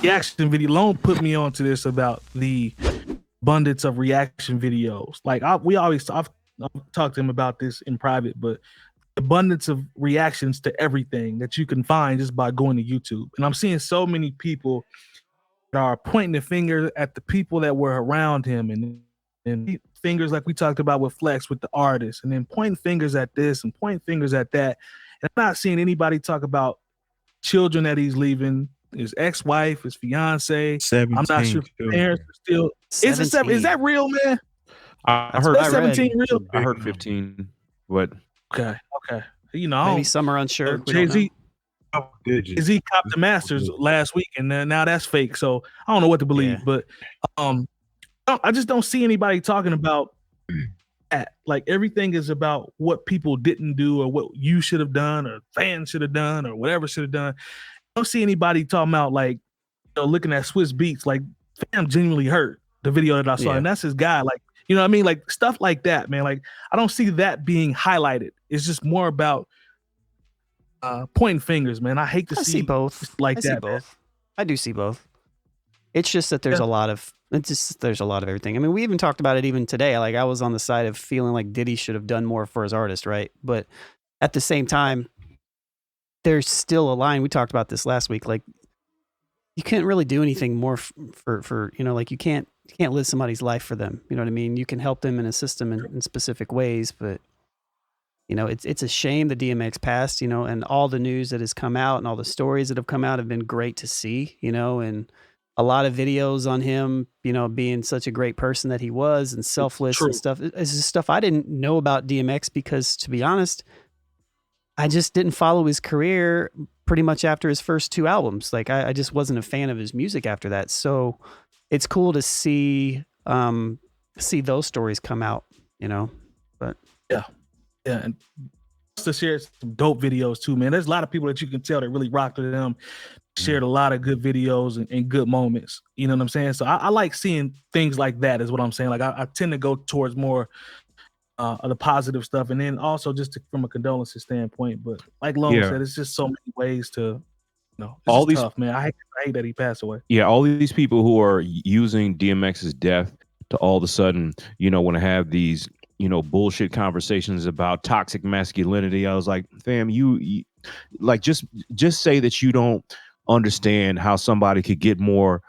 reaction video. Lone put me onto this about the abundance of reaction videos. Like I've talked to him about this in private, but abundance of reactions to everything that you can find just by going to YouTube. And I'm seeing so many people that are pointing the finger at the people that were around him and fingers like we talked about with Flex with the artists, and then pointing fingers at this and pointing fingers at that. And I'm not seeing anybody talk about children that he's leaving, his ex-wife, his fiance. 17 I'm not sure if parents are still. Is it 7? Is that real, man? I heard 17 real. I heard 15. What? Okay. You know, maybe some are unsure. Jay-Z copped the Masters last week, and now that's fake. So I don't know what to believe, but I just don't see anybody talking about that. Like everything is about what people didn't do or what you should have done or fans should have done or whatever should have done. I don't see anybody talking about like, you know, looking at Swiss Beats like fam genuinely hurt the video that I saw, and that's his guy. Like, you know what I mean? Like stuff like that, man. Like I don't see that being highlighted. It's just more about pointing fingers, man. I hate to see both. Like I that. See both. I do see both. It's just that there's a lot of everything. I mean, we even talked about it even today. Like I was on the side of feeling like Diddy should have done more for his artist, right? But at the same time, there's still a line. We talked about this last week. Like you can't really do anything more for you know, like you can't live somebody's life for them. You know what I mean? You can help them and assist them in specific ways, but you know, it's a shame that DMX passed, you know, and all the news that has come out and all the stories that have come out have been great to see, you know, and a lot of videos on him, you know, being such a great person that he was and selfless and stuff. It's just stuff I didn't know about DMX because, to be honest, I just didn't follow his career pretty much after his first 2 albums. Like I just wasn't a fan of his music after that. So it's cool to see those stories come out, you know, but yeah. And to share some dope videos too, man. There's a lot of people that you can tell that really rocked with them, shared a lot of good videos and good moments. You know what I'm saying? So I like seeing things like that is what I'm saying. Like I tend to go towards more of the positive stuff. And then also just from a condolences standpoint, but like Lone said, it's just so many ways to, you know, all these tough, man. I hate that he passed away. Yeah. All these people who are using DMX's death to all of a sudden, you know, want to have these, you know, bullshit conversations about toxic masculinity. I was like, fam, you like just say that you don't understand how somebody could get more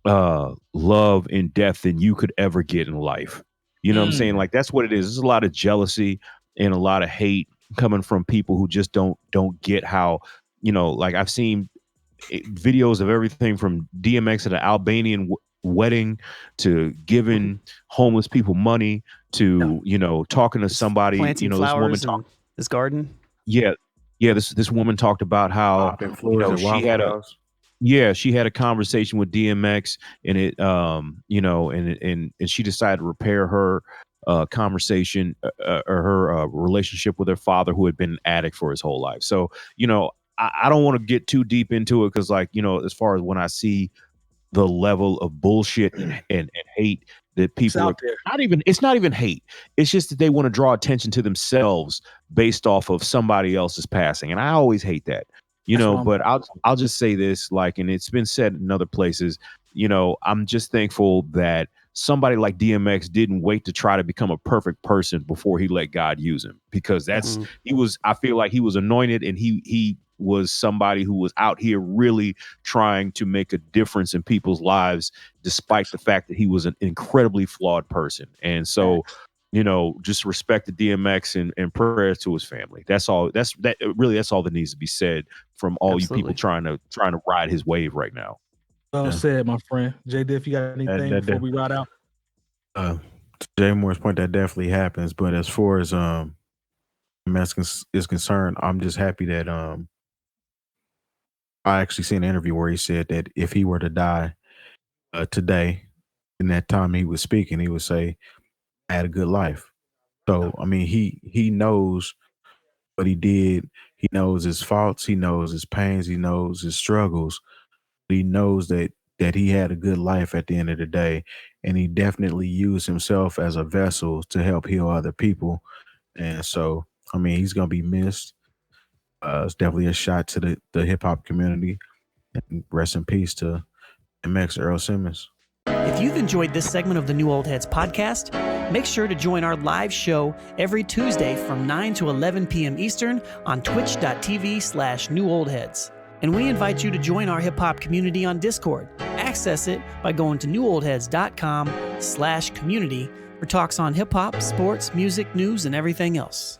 love in death than you could ever get in life. You know what I'm saying? Like that's what it is. There's a lot of jealousy and a lot of hate coming from people who just don't get how, you know, like I've seen videos of everything from DMX at an Albanian wedding to giving homeless people money to, you know, talking to somebody, planting, you know, flowers this woman his garden. This woman talked about how, you know, she had a conversation with DMX and it you know, and she decided to repair her conversation or her relationship with her father, who had been an addict for his whole life. So, you know, I don't want to get too deep into it because, like, you know, as far as when I see the level of bullshit and hate that people are it's not even hate. It's just that they want to draw attention to themselves based off of somebody else's passing. And I always hate that, you know, but I'll just say this, like, and it's been said in other places, you know, I'm just thankful that somebody like DMX didn't wait to try to become a perfect person before he let God use him, because I feel like he was anointed and he was somebody who was out here really trying to make a difference in people's lives, despite the fact that he was an incredibly flawed person. And so, you know, just respect to DMX and prayers to his family. That's all. That's all that needs to be said from all you people trying to ride his wave right now. Well said, my friend. Jay Diff, you got anything before we ride out? To Jay Moore's point, that definitely happens. But as far as DMX is concerned, I'm just happy that I actually seen an interview where he said that if he were to die today, in that time he was speaking, he would say, I had a good life. So, I mean, he knows what he did. He knows his faults. He knows his pains. He knows his struggles. He knows that he had a good life at the end of the day. And he definitely used himself as a vessel to help heal other people. And so, I mean, he's going to be missed. It's definitely a shot to the hip hop community. And rest in peace to DMX, Earl Simmons. If you've enjoyed this segment of the New Old Heads podcast, make sure to join our live show every Tuesday from 9 to 11 p.m. Eastern on twitch.tv/newoldheads. And we invite you to join our hip hop community on Discord. Access it by going to newoldheads.com/community for talks on hip hop, sports, music, news, and everything else.